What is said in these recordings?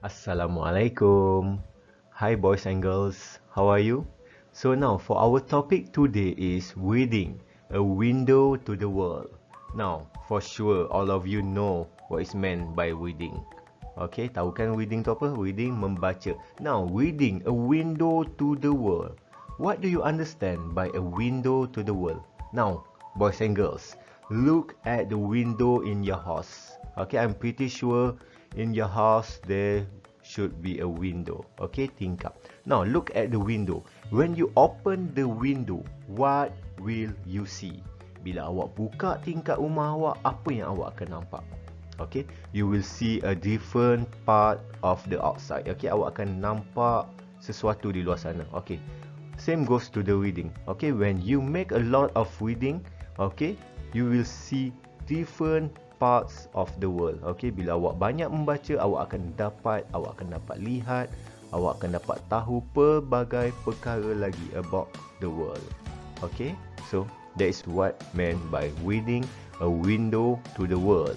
Assalamualaikum. Hi boys and girls, how are you? So now for our topic today is reading, a window to the world. Now, for sure all of you know what is meant by reading. Okay, tahu kan reading tu apa? Reading, membaca. Now, reading, a window to the world. What do you understand by a window to the world? Now, boys and girls, look at the window in your house. Okay, I'm pretty sure in your house there should be a window. Okay, tingkap. Now, look at the window. When you open the window, what will you see? Bila awak buka tingkap rumah awak, apa yang awak akan nampak? Okay, you will see a different part of the outside. Okay, awak akan nampak sesuatu di luar sana. Okay, same goes to the reading. Okay, when you make a lot of reading, okay, you will see different parts of the world. Okay, bila awak banyak membaca, awak akan dapat lihat, awak akan dapat tahu pelbagai perkara lagi about the world. Okay, so that is what meant by reading, a window to the world.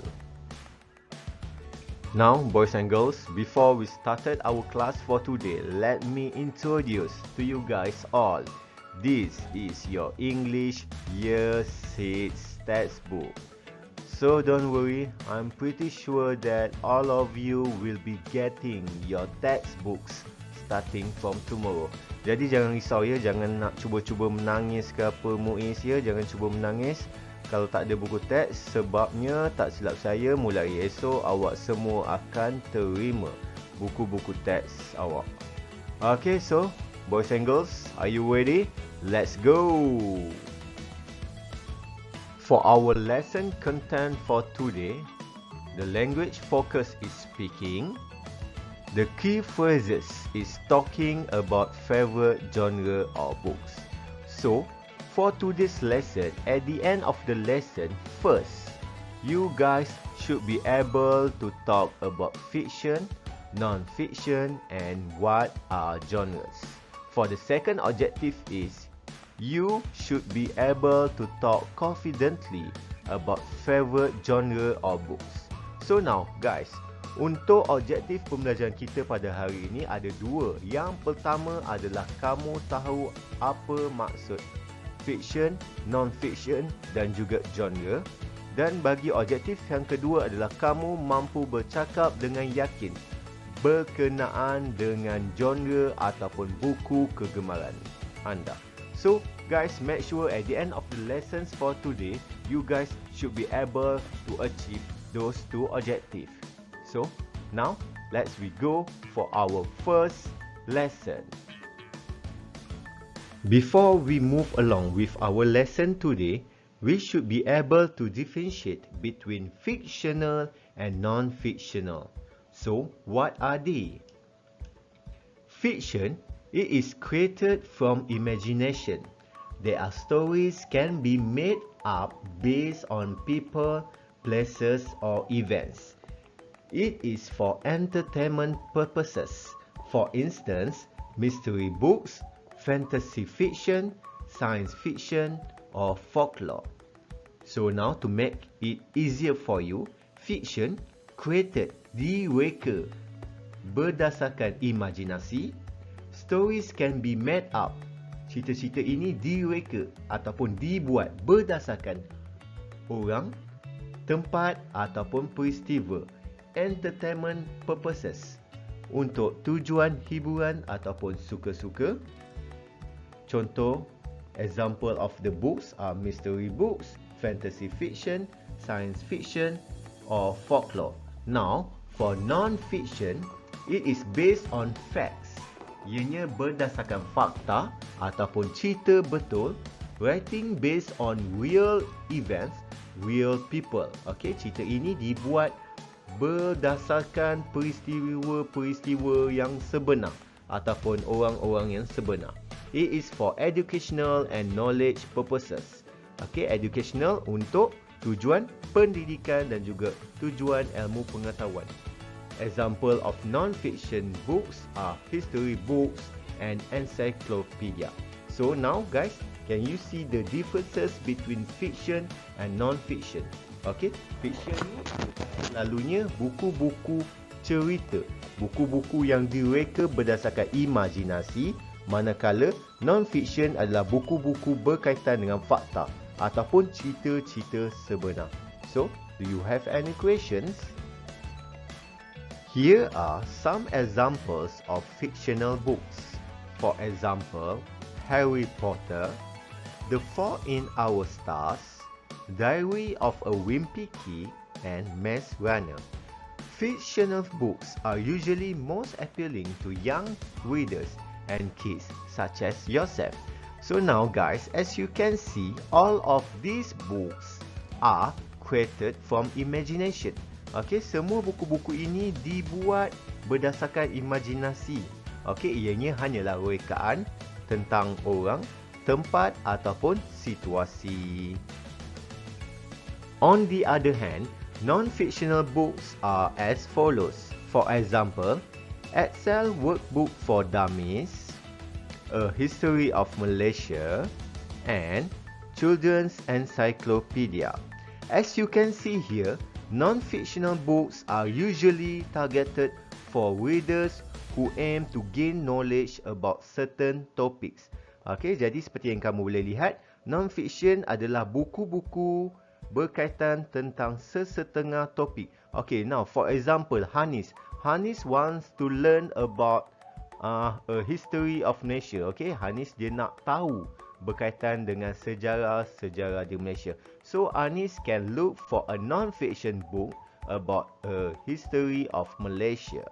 Now, boys and girls, before we started our class for today, let me introduce to you guys all. This is your English Year 6 textbook. So don't worry, I'm pretty sure that all of you will be getting your textbooks starting from tomorrow. Jadi jangan risau ya, jangan nak cuba-cuba menangis ke apa Muiz ya, jangan cuba menangis kalau tak ada buku teks, sebabnya tak silap saya mulai esok awak semua akan terima buku-buku teks awak. Okay, so boys and girls, are you ready? Let's go! For our lesson content for today, the language focus is speaking. The key phrases is talking about favorite genre or books. So, for today's lesson, at the end of the lesson, first, you guys should be able to talk about fiction, non-fiction, and what are genres. For the second objective is, you should be able to talk confidently about favorite genre or books. So now, guys, untuk objektif pembelajaran kita pada hari ini ada dua. Yang pertama adalah kamu tahu apa maksud fiction, non-fiction dan juga genre. Dan bagi objektif yang kedua adalah kamu mampu bercakap dengan yakin berkenaan dengan genre ataupun buku kegemaran anda. So, guys, make sure at the end of the lessons for today, you guys should be able to achieve those two objectives. So, now, let's we go for our first lesson. Before we move along with our lesson today, we should be able to differentiate between fictional and non-fictional. So, what are they? Fiction, it is created from imagination. There are stories can be made up based on people, places or events. It is for entertainment purposes. For instance, mystery books, fantasy fiction, science fiction or folklore. So now to make it easier for you, fiction created direka berdasarkan imajinasi. Stories can be made up. Cerita-cerita ini direka ataupun dibuat berdasarkan orang, tempat ataupun peristiwa. Entertainment purposes, untuk tujuan hiburan ataupun suka-suka. Contoh, example of the books are mystery books, fantasy fiction, science fiction or folklore. Now, for non-fiction, it is based on facts. Ianya berdasarkan fakta ataupun cerita betul. Writing based on real events, real people. Okay, cerita ini dibuat berdasarkan peristiwa-peristiwa yang sebenar ataupun orang-orang yang sebenar. It is for educational and knowledge purposes. Okay, educational untuk tujuan pendidikan dan juga tujuan ilmu pengetahuan. Example of non-fiction books are history books and encyclopedia. So now guys, can you see the differences between fiction and non-fiction? Okay, fiction ni selalunya buku-buku cerita, buku-buku yang direka berdasarkan imajinasi, manakala non-fiction adalah buku-buku berkaitan dengan fakta ataupun cerita-cerita sebenar. So, do you have any questions? Here are some examples of fictional books. For example, Harry Potter, The Fault in Our Stars, Diary of a Wimpy Kid, and Maze Runner. Fictional books are usually most appealing to young readers and kids such as yourself. So now guys, as you can see, all of these books are created from imagination. Okey, semua buku-buku ini dibuat berdasarkan imajinasi. Okey, ianya hanyalah rekaan tentang orang, tempat ataupun situasi. On the other hand, non-fictional books are as follows. For example, Excel Workbook for Dummies, A History of Malaysia, and Children's Encyclopedia. As you can see here, non-fictional books are usually targeted for readers who aim to gain knowledge about certain topics. Okey, jadi seperti yang kamu boleh lihat, non-fiction adalah buku-buku berkaitan tentang sesetengah topik. Okay, now for example, Hanis wants to learn about a history of Malaysia. Okay, Hanis dia nak tahu berkaitan dengan sejarah di Malaysia. So Anis can look for a non-fiction book about a history of Malaysia.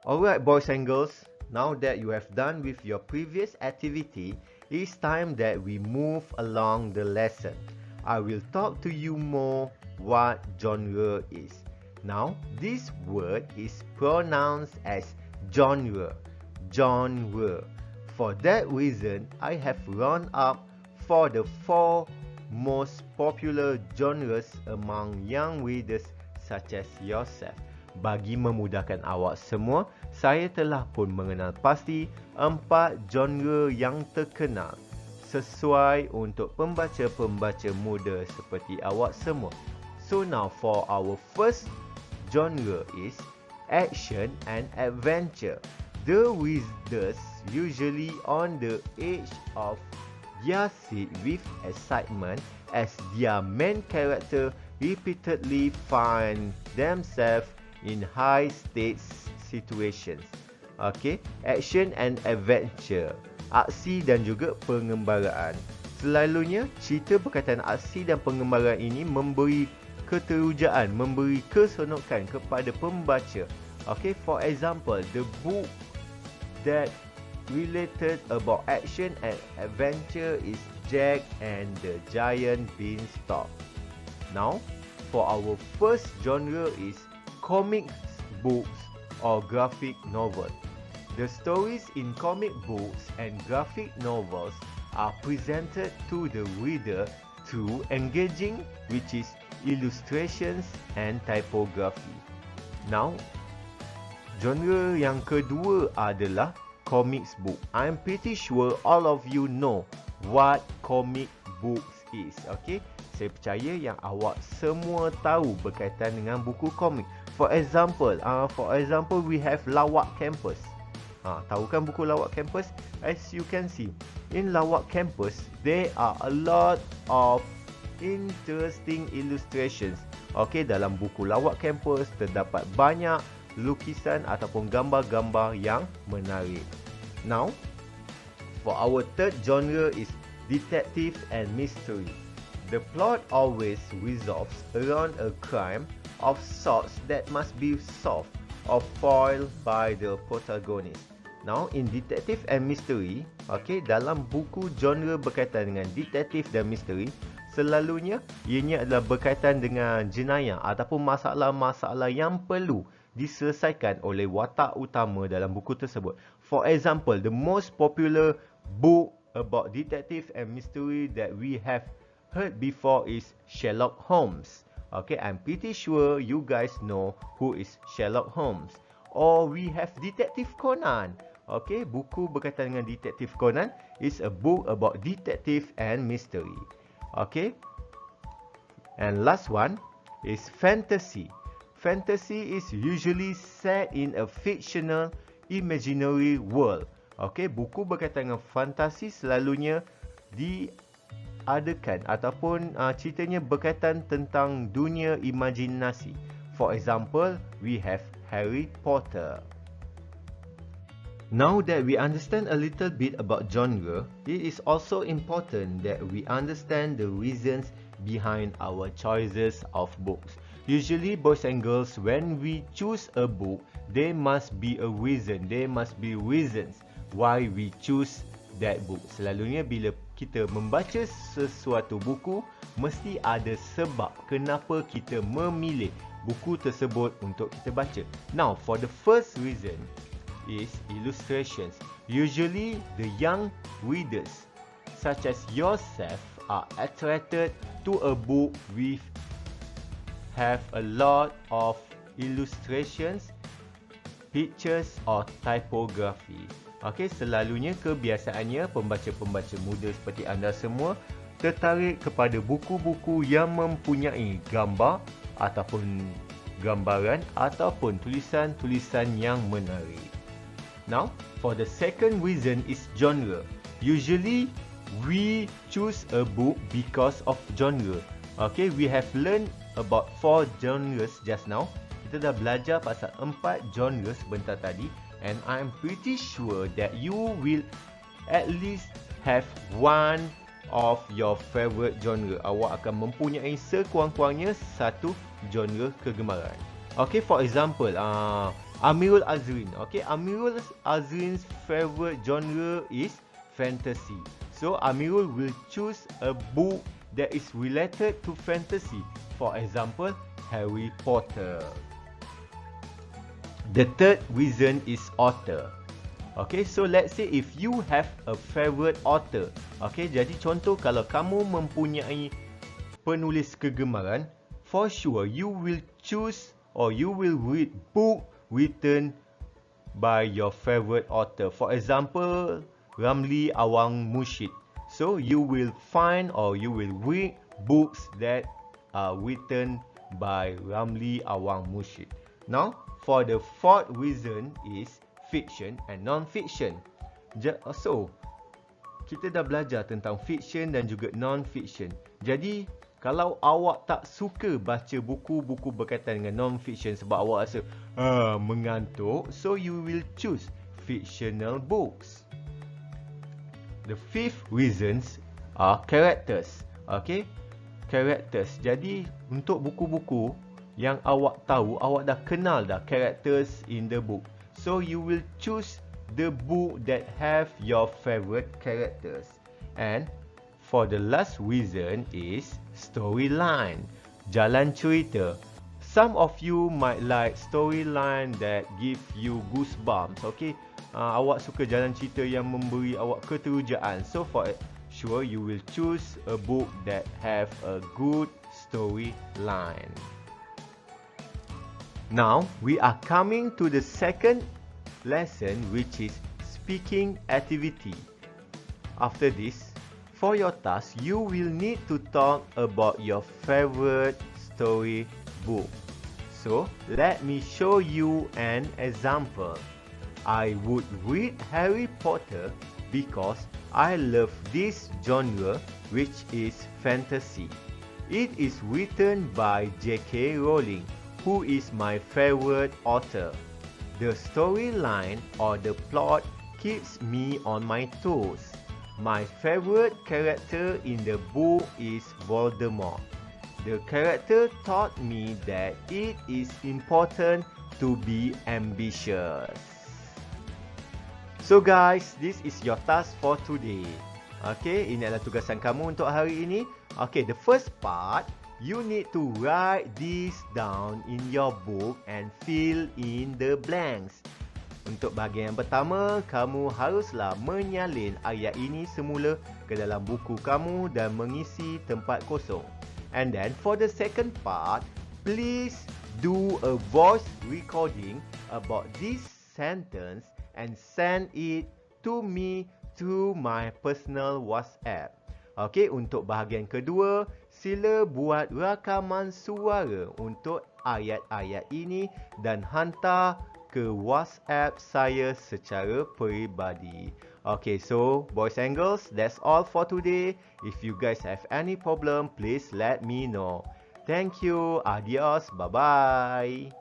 Alright boys and girls, now that you have done with your previous activity, it's time that we move along the lesson. I will talk to you more what genre is. Now, this word is pronounced as genre. For that reason, I have run up for the 4 most popular genres among young readers such as yourself. Bagi memudahkan awak semua, saya telah pun mengenal pasti 4 genre yang terkenal sesuai untuk pembaca-pembaca muda seperti awak semua. So now for our first genre is action and adventure. The readers usually on the edge of their seat with excitement as their main character repeatedly find themselves in high stakes situations. Okay, action and adventure, aksi dan juga pengembaraan. Selalunya cerita berkaitan aksi dan pengembaraan ini memberi keterujaan, memberi keseronokan kepada pembaca. Okay, for example, the book that related about action and adventure is Jack and the Giant Beanstalk. Now, for our first genre is comic books or graphic novel. The stories in comic books and graphic novels are presented to the reader through engaging, which is illustrations and typography. Now, genre yang kedua adalah comics book. I'm pretty sure all of you know what comic books is. Okay, saya percaya yang awak semua tahu berkaitan dengan buku komik. For example, we have Lawak Campus. Tahu kan buku Lawak Campus? As you can see, in Lawak Campus, there are a lot of interesting illustrations. Okay, dalam buku Lawak Campus terdapat banyak lukisan ataupun gambar-gambar yang menarik. Now, for our third genre is detective and mystery. The plot always revolves around a crime of sorts that must be solved or foiled by the protagonist. Now, in detective and mystery, okay, dalam buku genre berkaitan dengan detektif dan misteri, selalunya ianya adalah berkaitan dengan jenayah ataupun masalah-masalah yang perlu diselesaikan oleh watak utama dalam buku tersebut. For example, the most popular book about detective and mystery that we have heard before is Sherlock Holmes. Okay, I'm pretty sure you guys know who is Sherlock Holmes. Or we have Detective Conan. Okay, buku berkaitan dengan Detective Conan is a book about detective and mystery. Okay, and last one is fantasy. fantasy is usually set in a fictional, imaginary world. Okey, buku berkaitan dengan fantasi selalunya diadakan ataupun ceritanya berkaitan tentang dunia imajinasi. For example, we have Harry Potter. Now that we understand a little bit about genre, it is also important that we understand the reasons behind our choices of books. Usually, boys and girls, when we choose a book, there must be a reason. There must be reasons why we choose that book. Selalunya bila kita membaca sesuatu buku, mesti ada sebab kenapa kita memilih buku tersebut untuk kita baca. Now, for the first reason is illustrations. Usually, the young readers, such as yourself, are attracted to a book with have a lot of illustrations, pictures or typography. Okey, selalunya kebiasaannya pembaca-pembaca muda seperti anda semua tertarik kepada buku-buku yang mempunyai gambar ataupun gambaran ataupun tulisan-tulisan yang menarik. Now, for the second reason is genre. Usually, we choose a book because of genre. Okay, we have learned about 4 genres just now. Kita dah belajar pasal 4 genres sebentar tadi, and I'm pretty sure that you will at least have one of your favorite genre. Awak akan mempunyai sekurang-kurangnya satu genre kegemaran. Okay, for example, Amirul Azrin. Okay, Amirul Azrin's favorite genre is fantasy. So Amirul will choose a book that is related to fantasy. For example, Harry Potter. The third reason is author. Okay, so let's say if you have a favorite author. Okay, jadi contoh kalau kamu mempunyai penulis kegemaran, for sure you will choose or you will read book written by your favorite author. For example, Ramli Awang Murshid. So you will find or you will read books that are written by Ramli Awang Murshid. Now, for the fourth reason is fiction and non-fiction. So, kita dah belajar tentang fiction dan juga non-fiction. Jadi, kalau awak tak suka baca buku-buku berkaitan dengan non-fiction sebab awak rasa mengantuk, so you will choose fictional books. The fifth reasons are characters. Okay, characters. Jadi untuk buku-buku yang awak tahu, awak dah kenal dah characters in the book, so you will choose the book that have your favorite characters. And for the last reason is storyline, jalan cerita. Some of you might like storyline that give you goosebumps. Okay, awak suka jalan cerita yang memberi awak keterujaan. So for sure you will choose a book that have a good storyline. Now we are coming to the second lesson, which is speaking activity. After this, for your task, you will need to talk about your favorite story book. So, let me show you an example. I would read Harry Potter because I love this genre, which is fantasy. It is written by J.K. Rowling, who is my favorite author. The storyline or the plot keeps me on my toes. My favorite character in the book is Voldemort. The character taught me that it is important to be ambitious. So guys, this is your task for today. Okay, ini adalah tugasan kamu untuk hari ini. Okay, the first part, you need to write this down in your book and fill in the blanks. Untuk bahagian yang pertama, kamu haruslah menyalin ayat ini semula ke dalam buku kamu dan mengisi tempat kosong. And then for the second part, please do a voice recording about this sentence and send it to me through my personal WhatsApp. Okay, untuk bahagian kedua, sila buat rakaman suara untuk ayat-ayat ini dan hantar ke WhatsApp saya secara peribadi. Okay, so boys and girls, that's all for today. If you guys have any problem, please let me know. Thank you. Adios. Bye-bye.